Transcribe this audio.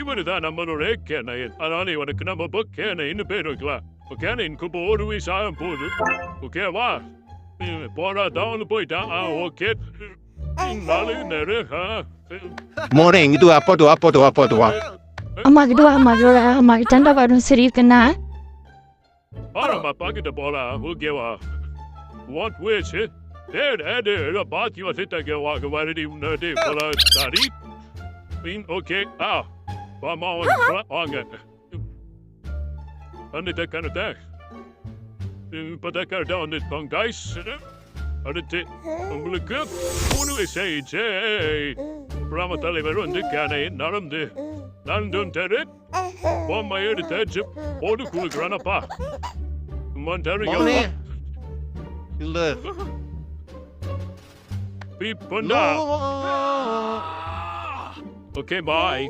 இவனுதான் நம்மளோட கேனையன். அதனால இவனுக்கு நம்ம கேனைன்னு பேர் வைக்கலாம். கேனைனுக்கு இப்போ 1 வயசு ஆகும் போகுது. ஓகேவா? போடா டவுன் போயிட்டான். ஓகே. நாலு நேரம். Morning, itu apa tuh? அம்மா கிட்ட வரும் சரி இருக்குண்ணா. ஆரம்பா பாக்கிட்ட போலாம். ஓகேவா? What wish? Ada பாத்தி வசிட்டாங்க வரடி முன்னாடி போலாம். சரி. ஓகே. வாமா வாங்க. அந்த கணத்தை இப்பதான் கரெக்டா வந்துட்டோம் கைஸ். அடுத்து உங்களுக்கு 3 வயசு கிராம தலைவர் வந்து கேனை நடந்து பொம்மை எடுத்து போட்டு கொடுக்குறானப்பா. Morning. இல்ல. பீப் பண்ணா. Okay bye.